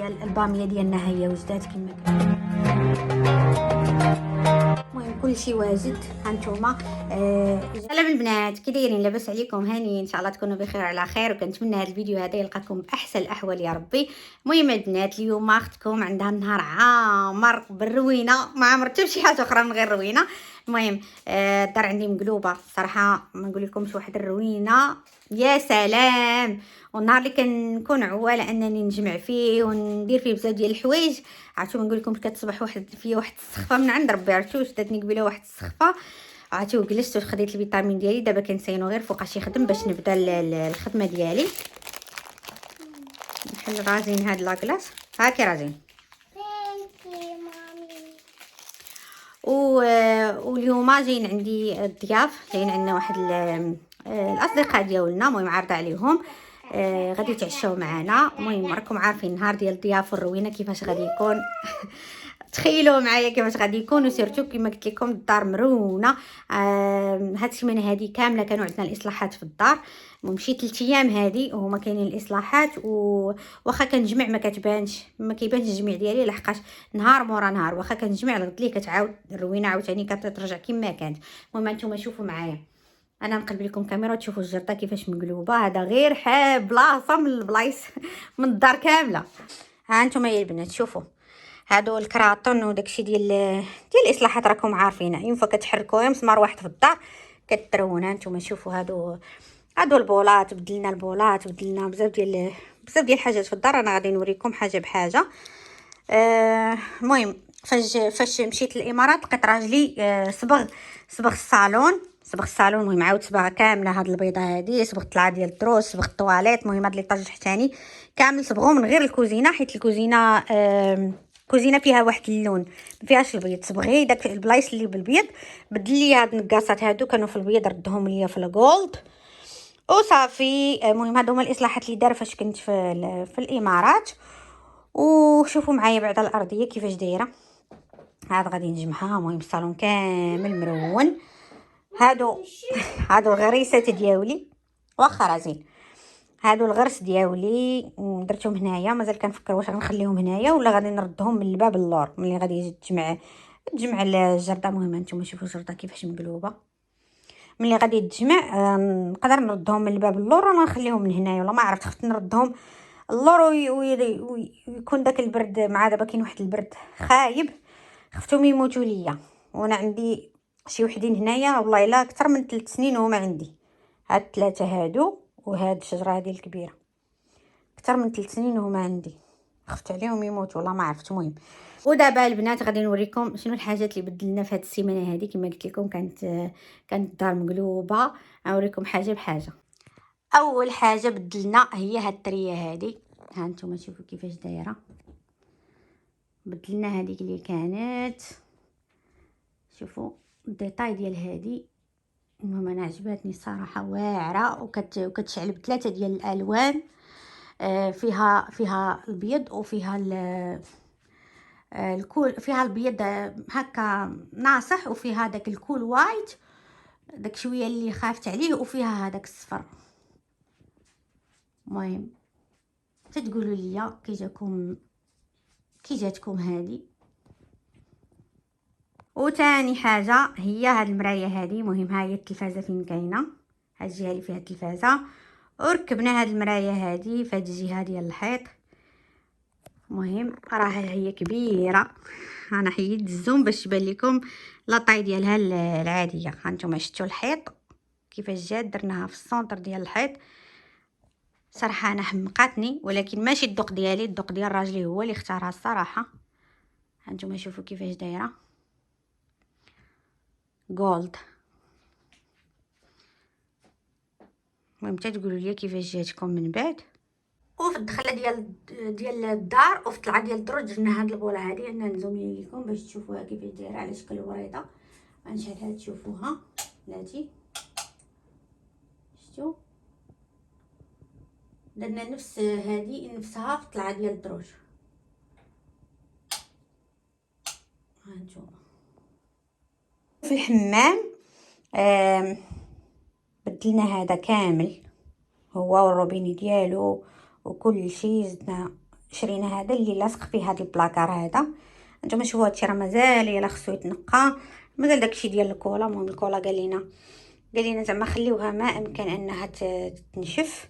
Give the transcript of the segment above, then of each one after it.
ديال الباميه ديالنا هي وجدات كما المهم كلشي واجد. هانتوما سلام البنات، كي دايرين؟ لاباس عليكم؟ هانيين؟ ان شاء الله تكونوا بخير على خير، وكنتمنى هذا الفيديو هذا يلقاكم باحسن الاحوال يا ربي. المهم البنات، اليوم اختكم عندها نهار عامر بالروينه، ما عمرت حتى شي حاجه اخرى من غير روينه. المهم الدار عندي مقلوبه صراحه، ما نقول لكمش واحد الروينه يا سلام. والنهار اللي كنكون عواله انني نجمع فيه وندير فيه بزاف ديال الحوايج، عرفتوا ما نقول لكم كتصبح واحد السخفه من عند ربي. عرفتوا داتني قبيله واحد السخفه، عرفتوا جلست وخديت الفيتامين ديالي. دابا كنسينو غير فوقاش يخدم باش نبدا الخدمه ديالي. نحل رازين هاد لاكلاص، هاكي رازين. واليوم جايين عندي الضياف، جايين عندنا واحد الاصدقاء ديالنا، المهم عارضه عليهم غادي يتعشاو معنا. المهم راكم عارفين النهار ديال الضياف والروينه كيفاش غادي يكون. تخيلوا معايا كيفاش غادي يكون، وسيرتو كما قلت لكم الدار مرونه. هاد السيمانه هذه كامله كانوا عندنا الاصلاحات في الدار. مشي 3 ايام هذه وهما كاينين الاصلاحات، واخا كنجمع ما كيبانش الجميع ديالي، لحقاش نهار مورا نهار واخا كنجمع الغد ليه كتعاود الروينه عاوتاني كترجع كما كانت. المهم نتوما شوفوا معايا، انا نقلب لكم كاميرا تشوفوا الجرده كيفاش مقلوبه. هذا غير بلاصه من البلايص من الدار كامله. ها انتم يا البنات شوفوا، هادو الكراطون وداكشي ديال الاصلاحات راكم عارفينه. ينفع كتحركوها مسمار واحد في الدار كترون. ها انتم شوفوا هادو البولات، بدلنا البولات، بدلنا بزاف ديال الحاجات في الدار. انا غادي نوريكم حاجه بحاجه. المهم فاش مشيت للامارات لقيت راجلي صبغ الصالون. المهم عاود صباغه كامله، هاد البيضه هادي صبغ الطلعه ديال الدروس، صبغ الطواليت. المهم هاد ليطاج تحتاني كامل صبغوه من غير الكوزينه، حيت الكوزينه كوزينه فيها واحد اللون ما فيهاش البيض. صبغي داك البلايص اللي بالبيض، بدل لي هاد النقاصات هادو كانوا في البيض ردهم ليا في الجولد وصافي. المهم هادو هما الاصلاحات اللي دار فاش كنت في الامارات. وشوفوا معايا بعد الارضيه كيفاش دايره. هاد غادي نجمعها. المهم الصالون كامل مرون. هادو الغريسات ديالي واخا رازين، هادو الغرس ديالي درتهم هنايا. مازال كنفكر واش غنخليهم هنايا ولا غادي نردهم من الباب اللور ملي غادي يجي تجمع الجرده. المهم نتوما شوفوا الجرده كيفاش مقلوبه. ملي غادي تجمع نقدر نردهم من الباب اللور ولا نخليهم من هنايا، ولا ما عرفت. خفت نردهم اللور ويكون داك البرد. مع دابا كاين واحد البرد خايب، خفتهم يموتوا ليا. وانا عندي شي وحدين هنايا والله الا اكثر من 3 سنين وهما عندي. هاد 3 هادو وهاد الشجره هذه الكبيره اكثر من 3 سنين وهما عندي، خفت عليهم يموتوا والله ما عرفت. المهم ودابا البنات غادي نوريكم شنو الحاجات اللي بدلنا في هاد السيمانه هذه. كما قلت لكم كانت الدار مقلوبه. نوريكم حاجه بحاجه. اول حاجه بدلنا هي هاد الطريه هذه. ها انتم شوفوا كيفاش دايره. بدلنا هذيك اللي كانت، شوفوا الديتاي ديال هذه. المهم انا عجبتني الصراحه، واعره وكتشعل ب3 ديال الالوان. فيها البيض وفيها الكول، فيها البيض هكا ناصح، وفيها داك الكول وايت داك شويه اللي خافت عليه، وفيها هذاك الصفر. المهم تتقولوا لي كي جاتكم هذه. وتاني حاجه هي هاد المرايه هذه. مهم ها هي التلفازه فين كاينه، هاد الجهه اللي فيها التلفازه، وركبنا هاد المرايه هذه في هاد الجهه ديال الحيط. مهم راها هي كبيره. انا حيدت الزوم باش تبان لكم لاطاي ديالها العاديه. هانتوما شفتوا الحيط كيفاش جات، درناها في السونتر ديال الحيط. صراحه انا حمقاتني، ولكن ماشي الذوق ديالي، الذوق ديال راجلي هو اللي اختارها الصراحه. هانتوما شوفوا كيفاش دايره جولد. المهم تقولوا لي كيفاش جاتكم من بعد. وفي الدخله ديال الدار وفي الطلعه ديال الدرج درنا هاد البوله هذه. انا نزوم لكم باش تشوفوها كيفاش دايره على شكل وريضه. غنشعلها تشوفوها بلاتي. شفتوا درنا نفس هذه نفسها في الطلعه ديال الدرج. هانتوما في الحمام بدلنا هذا كامل، هو والروبيني ديالو وكل شيء. زدنا شرينا هذا اللي لاصق فيه هذا البلاكار هذا. نتوما شوفوا هادشي راه مازال يلا خصو يتنقى، مازال داكشي ديال الكولا. المهم الكولا قال لينا زعما خليوها ما امكن انها تنشف.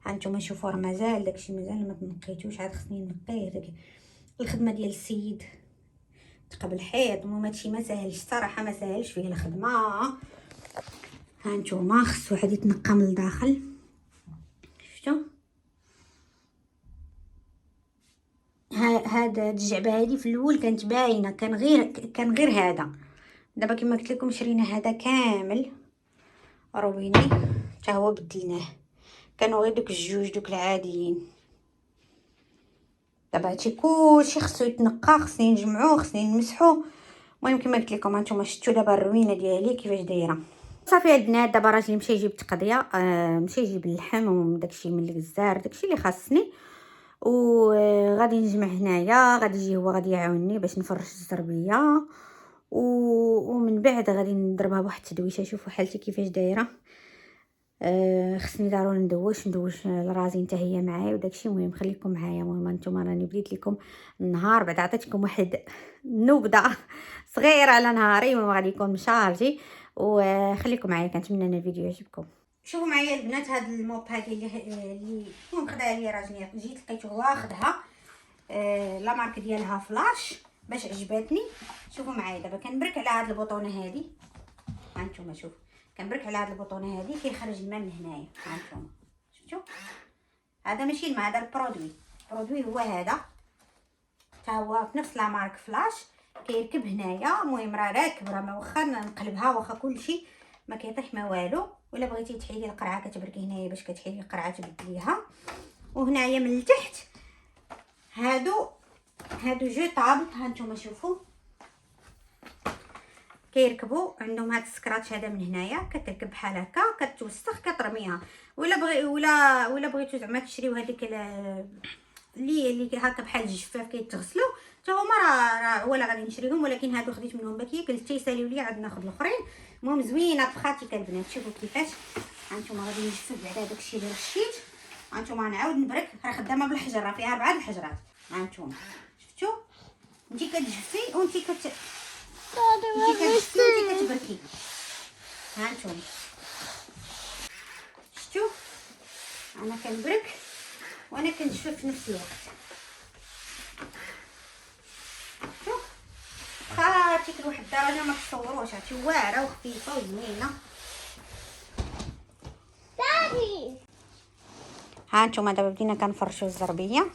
هانتوما شوفوا راه مازال داكشي مازال ما تنقيتوش، عاد خصني نقيه. داك الخدمه ديال السيد تقبل الحيط. المهم هادشي ما ساهلش صراحه، ما ساهلش فيه الخدمه. هانتوما خصو عاد يتنقى من الداخل. شفتوا هذا الجعبه هذه في الاول كانت باينه، كان غير هذا. دابا كما قلت لكم شرينا هذا كامل رويني حتى هو بدلناه، كانوا غير دوك الجوج دوك العاديين. دابا هادشي كلشي خصو يتنقى، خصني نجمعوه، خصني نمسحوه. المهم كما قلت لكم هانتوما شفتوا دابا الروينه ديالي كيفاش دايره. صافي البنات دابا راجلي مشى يجيب التقضيه، مشى يجيب اللحم وداكشي من الجزار، داكشي اللي خاصني. وغادي نجمع هنايا، غادي يجي هو غادي يعاونني باش نفرش الزربيه. ومن بعد غادي نضربها بواحد التدويشه. شوفوا حالتي كيفاش دايره. خصني ضروري ندوش لراسي حتى هي معايا وداكشي. المهم خليكم معايا. المهم نتوما راني بديت لكم النهار، بعد عطيتكم واحد نبذه صغيره على نهاري. المهم غادي يكون مشارجي، وخليكم معايا. كنتمنى ان الفيديو يعجبكم. شوفوا معايا البنات هاد الموب هادي اللي المهم خداها لي راجلي، جيت لقيته هو واخدها. لا مارك ديالها فلاش باش عجبتني. شوفوا معايا دابا كنبرك على هاد البطونه هادي. هانتوما شوف كنبرك على هاد البطونه هادي كيخرج الماء من هنايا. هانتوما شفتوا هذا ماشي الماء، هذا البرودوي هو هذا حتى هو بنفس لا مارك فلاش كيركب هنايا. المهم راه راكب، راه واخا نقلبها واخا كلشي ما كيطيح ما والو. ولا بغيتي تحيدي القرعه كتبركي هنايا باش كتحيدي القرعه تبدليها. وهنايا من التحت هادو جوطابل. هانتوما شوفوا كيركبوا عندهم هاد السكراتش هذا من هنايا، كتركب بحال هكا كتوسخ كترميها. ولا بغيتو زعما تشريو هذيك اللي هكا بحال الجفاف كيتغسلوا حتى هما راه ولا غادي نشريهم. ولكن هادو خديت منهم باكيه، قلت يساليو لي عاد ناخذ الاخرين. المهم زوينه بخاتي كالبنات. شوفوا كيفاش هانتوما غادي نجفف بعدا داكشي اللي رشيت. هانتوما نعاود نبرك، راه خدامه بالحجر، راه فيها 4 الحجرات. هانتوما شفتوا انتي كتجفي وانتي كتبركي. هانتوما شفتوا انا كنبرك وانا كنجفف في نفس الوقت. شوف خاطيك لواحد الدرجه ما تصوروش، هاتي واعره وخفيفه وزوينه. هانتوما دابا بدينا كنفرشوا الزربيه.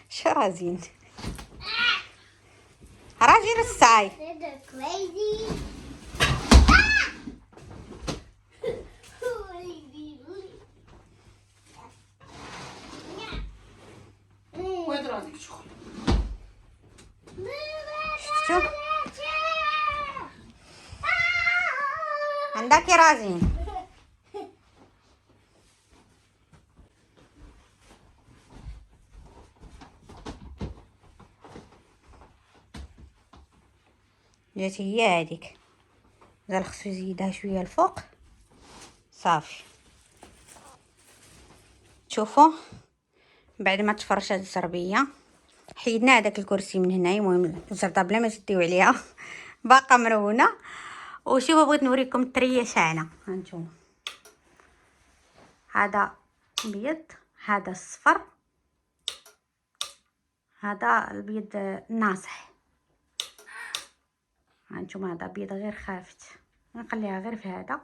شرازين راجل الساي. شفتوا عندك رازين. جاتي هي هذيك، زال خصو يزيدها شويه الفوق. صافي شوفوا بعد ما تفرشات الزربيه حيدنا هذاك الكرسي من هنايا. المهم الجرده بلا ما تديو عليها باقا مرونه. وشوفوا بغيت نوريكم الطريه شاعله. هانتوما هذا ابيض، هذا الصفر، هذا الابيض الناصح. هانتوما هذا ابيض غير خافت، نخليها غير في هذا.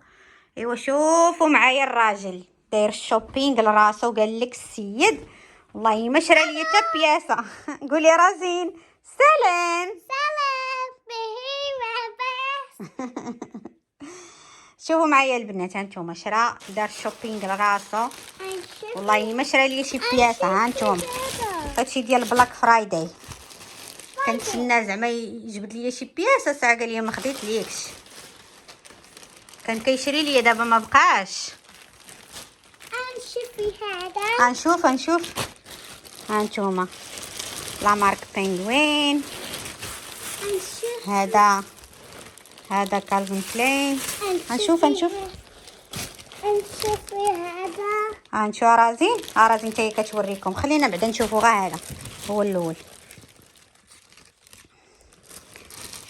ايوا شوفوا معايا الراجل داير الشوبينغ لراسو. قال لك السيد والله ما شرا لي حتى بياسه. قولي رازين سلام شوفوا معايا البنات هانتوما شرا دار الشوبينغ لراسو والله ما شرا لي شي بياسه. هانتوما هادشي ديال بلاك فرايداي كنتسنى زعما يجبد لي شي بياسه. ساعه قال لي ما خديت ليكش، كان كيشري لي دابا ما بقاش. نشوف هانتوما لا مارك بينغوين. هذا كالفين كلاين. نشوف نشوف رازين. رازين تاهي كتوريكم. خلينا بعدا نشوفوا غير هذا هو الاول.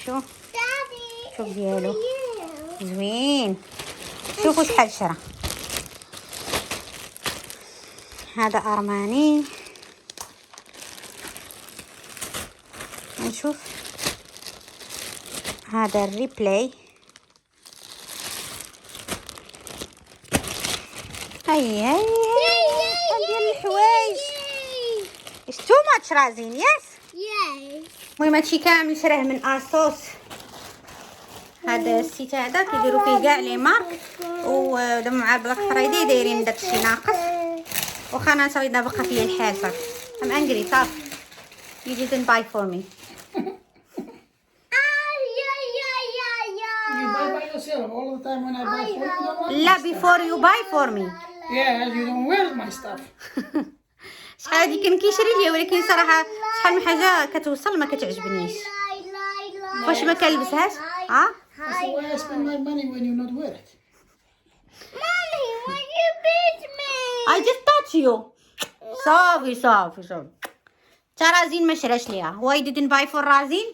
شوف ديالو زوين. شوفوا شحال شرا. هذا ارماني. نشوف هذا الريبلاي. هيا ديال الحوايج. It's too much رازين. يس المهم هادشي كامل شراه من اسوس. هذا السيت هذا كيديروا فيه كاع لي مارك، ودابا مع البلاك فرايدي دايرين داكشي ناقص. واخا انا صافي بقى فيا الحال صافي. ام انجري صافي. You didn't buy for me. You buy by yourself all the time when I buy for you. Don't want لا my stuff. before you buy for me. Yeah, you don't wear my stuff. شحال هادي كان كيشري ليا، ولكن صراحه شحال من حاجه كتوصل ما كتعجبنيش. واش ما كنلبسهاش. That's why I spend my money when you not wear it. Mommy, why you beat me? I just touch you. صافي تا رازين ما شراش ليها. Why didn't buy for رازين؟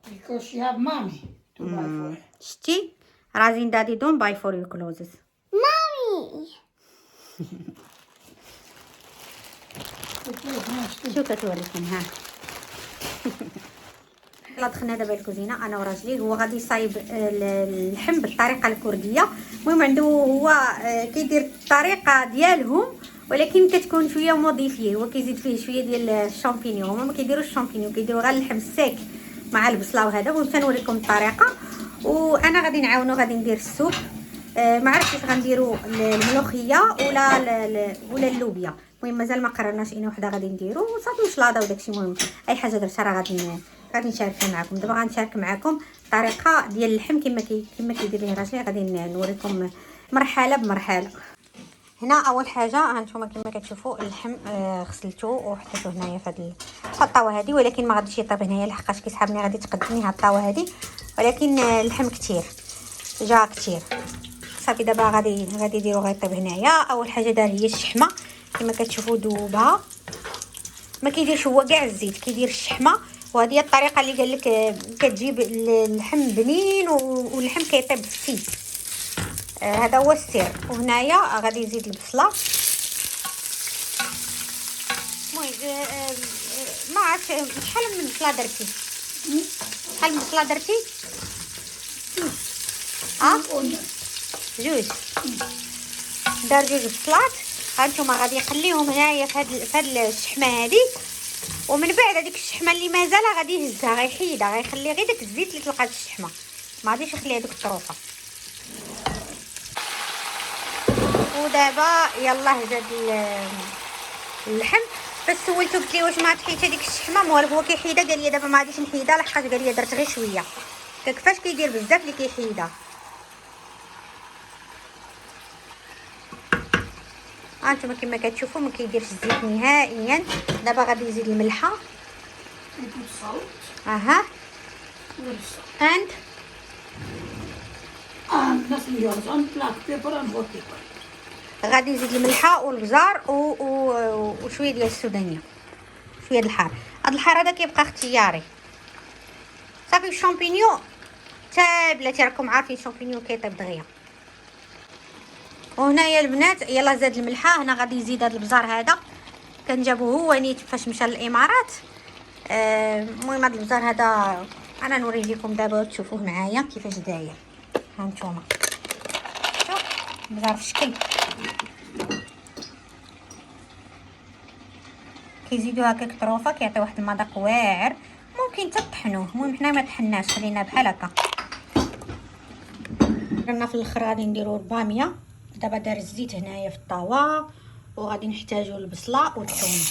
Because you have mommy to buy for it. شتي رازين دادي don't buy for your clothes. Mommy. It was nice too. شو كتوريكم ها. يلا دخلنا دابا الكوزينه انا وراجلي. هو غادي يصايب اللحم بالطريقه الكرديه. المهم عنده هو كيدير الطريقه ديالهم، ولكن كتكون شويه موديفيه. هو كيزيد فيه شويه ديال الشامبينيون. هما ما كيديروش الشامبينيون، كيديروا غير اللحم السيك مع البصله وهذا. المهم تنوريكم الطريقه. وانا غادي نعاونو غادي ندير السوب. ما عرفتش واش غنديروا الملوخيه ولا اللوبيا. المهم مازال ما قررناش اين وحده غادي نديرو. صافي شلاضه وداكشي. المهم اي حاجه درتها راه غادي نشاركها معكم. دابا غنشارك معكم الطريقه ديال اللحم كما كيدير ليه راجلي. غادي نوريكم مرحله بمرحله. هنا اول حاجه هانتوما كما كتشوفوا اللحم غسلته وحطيته هنايا في هذه الطاوه هذه، ولكن ما غاديش يطيب هنايا لحقاش كيسحبني. غادي تقدمني هاد الطاوه هذه، ولكن اللحم كثير جا كثير. صافي دابا غادي يديرو غيطيب هنايا. اول حاجه دار هي الشحمه كما كتشوفوا دوبها. ما كيديرش هو كاع الزيت، كيدير الشحمه. وهذه هي الطريقه اللي قال لك كتجيب اللحم بنين واللحم كيطيب في الزيت. هذا هو السر. وهنايا غادي يزيد البصله. المهم ما عرفتش شحال من بصله درتي. شحال من بصله درتي؟ جوج. دار جوج بصلات. هانتوما غادي يخليهم هنايا في هاد الشحمه هذه. ومن بعد هذيك الشحمه اللي مازال غادي يهزها، غيحيدها، غيخلي غير داك الزيت اللي تلقات الشحمه، ما غاديش يخلي هذوك الطروفه. ودابا يلاه زاد اللحم. بس سولته قلت ليه واش ما تحيدش هذيك الشحمه. موالف هو كيحيدها. قال لي دابا ما غاديش نحيدها لحقاش قال لي درت غير شويه. كيفاش كيدير بزاف اللي كيحيدها. هانتوما كما كتشوفوا ما كيديرش الزيت نهائيا. دابا غادي يزيد الملحه. اها and nothing else. On black pepper and hot pepper. غادي يزيد الملحه والبزار وشويه ديال السودانيه، شويه د الحار. هذا الحار هذا كيبقى اختياري. صافي الشامبينيون تا بلاتي راكم عارفين الشامبينيون كيطيب دغيا. وهنايا البنات يلا زاد الملحه. هنا غادي يزيد هذا البزار هذا كان جابوه هو نيت فاش مشى للامارات. المهم هذا البزار هذا انا نوريه لكم دابا تشوفوه معايا كيفاش داير. هانتوما شوف البزار في شكل كيزيدوا هكاك طروفه كيعطي واحد المذاق واعر. ممكن تطحنوه. المهم حنا ما طحناش، خلينا بحال هكا. درنا في الاخر غادي نديرو الباميه. دابا دار الزيت هنايا في الطاوه، وغادي نحتاجو البصله والثوم.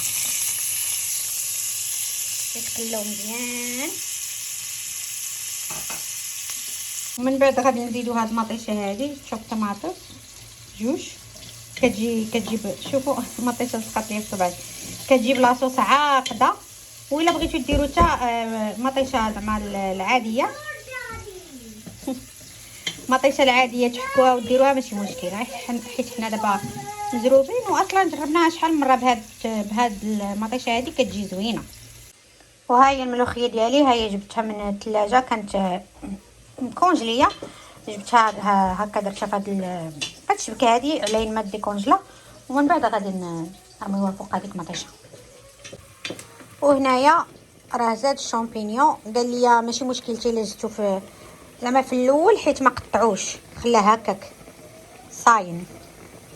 كيتقلاو مزيان. ومن بعد غادي نزيدو هاد المطيشه هادي. شوف طماطم جوج كتجيب شوفوا المطيشه سقط لي في صبعي. كتجيب لاصوص عاقده. وإلا بغيتو ديرو حتى مطيشه زعما العاديه. المطيشه العاديه تحكوها وديروها ماشي مشكل، حيت حنا دابا مزروبين واصلا جربناها شحال من مره بهاد المطيشه هذه كتجي زوينه. وها هي الملوخيه ديالي، ها هي جبتها من الثلاجه كانت مكونجليه، جبتها هكا درتها فهاد الشبكه هذه على ما ديكونجلا، ومن بعد غادي نرميوها فوق هذيك المطيشه. وهنايا راه زاد الشامبينيون، قال لي ماشي مشكلتي الا زدتو في زعما في الاول حيت ما قطعوش، خلاه هكاك صاين،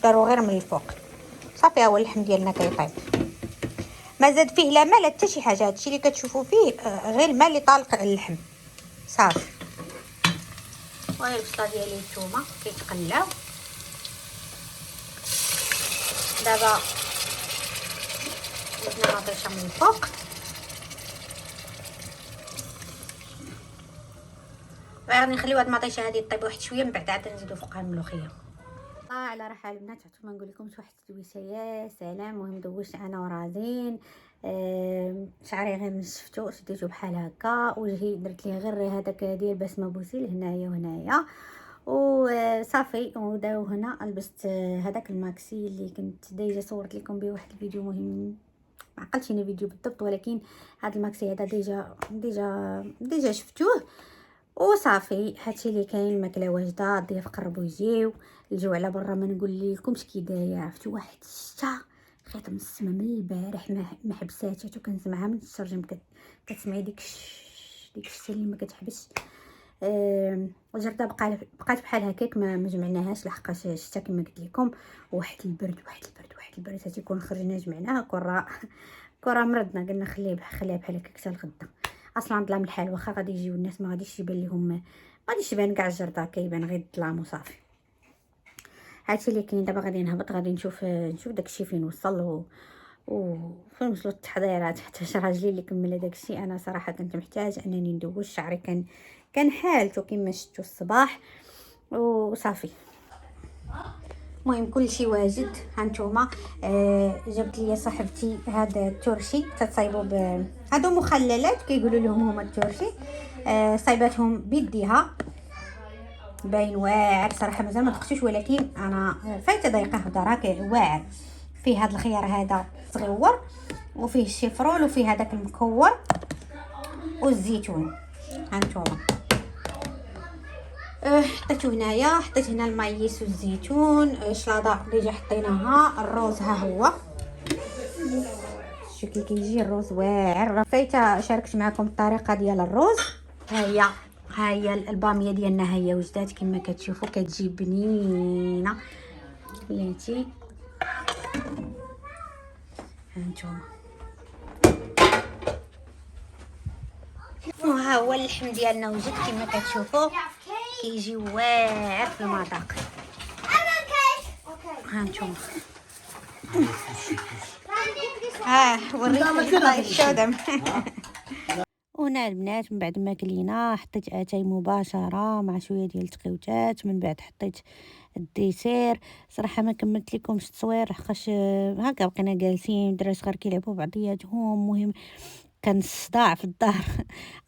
دارو غير من الفوق صافي. هو اللحم ديالنا كيطيب، ما زاد فيه لا ما لا حتى شي حاجه، هادشي اللي كتشوفوا فيه غير الماء اللي طالق اللحم صافي. وهي البصله ديالي الثومه كيتقلاو دابا. زدنا مطيشه من الفوق، غادي نخليو هاد المطيشه هادي طيب واحد شويه، من بعد عاد نزيدو فوقها الملوخيه. على راحه البنات، عرفتوا ما نقول لكمش واحد التدويسه يا سلام. المهم دوشت انا ورازين، شعري غير نشفتو شديتو بحال هكا، وجهي درت ليه غير هذاك ديال بسمه بوسيل هنايا وهنايا وصافي. وداو هنا لبست هذاك الماكسي اللي كنت ديجا صورت لكم به واحد الفيديو مهم، ما عقلتش انا فيديو بالضبط، ولكن هذا الماكسي هذا ديجا شفتوه وصافي. هادشي اللي كاين، الماكله واجده، الضياف قربوا يجيو، الجو على برا ما نقول لكمش كي داير. عرفتوا واحد الشتا خيط من السما من البارح ما حبساتش، وكنسمعها من الترجم كتسمعي ديك الشتا اللي ما كتحبس. وجرده بقات بحال هكاك ما جمعناهاش لحقاش الشتا كما قلت لكم، واحد البرد حتى يكون خرجنا جمعناها كره مرضنا، قلنا خليها بحال هكاك حتى الغدا. اصلا ظلام الحال، واخا غادي يجيو الناس ما غاديش يبان لهم، ما غاديش يبان كاع الجرده، كيبان غير الظلام وصافي. هادشي اللي كاين. دابا غادي نهبط، غادي نشوف داكشي فين وصل وفين وصلوا التحضيرات، حتى راجلي اللي كمل داكشي. انا صراحه كنت محتاج انني ندوش شعري، كان حالته كما شفتوا الصباح وصافي. المهم كلشي واجد. هانتوما جبت لي صاحبتي هذا الترشي، تتصايبوا هادو مخللات كيقولوا لهم هما الترشي، صايباتهم بيديها، باين واعر صراحه، مازال ما دقتوش، ولكن انا فايته ضيقه دراك واعر. فيه هذا الخيار هذا صغيور، وفيه الشيفرول، وفيه هذاك المكور والزيتون. هانتوما حطيتو هنايا، حطيت هنا المايس والزيتون، شلاضه ديجا حطيناها، الروز ها هو شكل كيجي الروز واعر. فايته شاركت معكم الطريقه ديال الروز. ها هي الباميه ديالنا، ها هي وجدات كما كتشوفوا، كتجي بنينه بلاتي. هانتوما وها هو اللحم ديالنا وجد كما كتشوفوا، كيجي واعر في المذاق. هانتوما وريكم الشودم. وهنا البنات من بعد ما كلينا حطيت اتاي مباشره مع شويه ديال التقيوتات، من بعد حطيت الديسير. صراحه ما كملت لكمش التصوير حقاش هكا بقينا جالسين، الدراري غير كيلعبوا بعضياتهم. المهم كان الصداع في الدار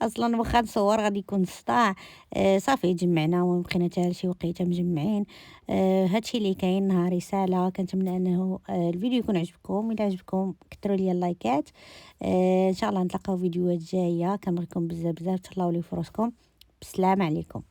اصلا، واخا نصور غادي يكون الصداع. صافي جمعنا وبقينا حتى شي وقيته مجمعين. هادشي اللي كاين. نهار رساله، كنتمنى انه الفيديو يكون عجبكم. الا عجبكم كثروا لي اللايكات. ان شاء الله نتلاقاو فيديوهات جايه. كنبغيكم بزاف تهلاو لي فراسكم. بسلام عليكم.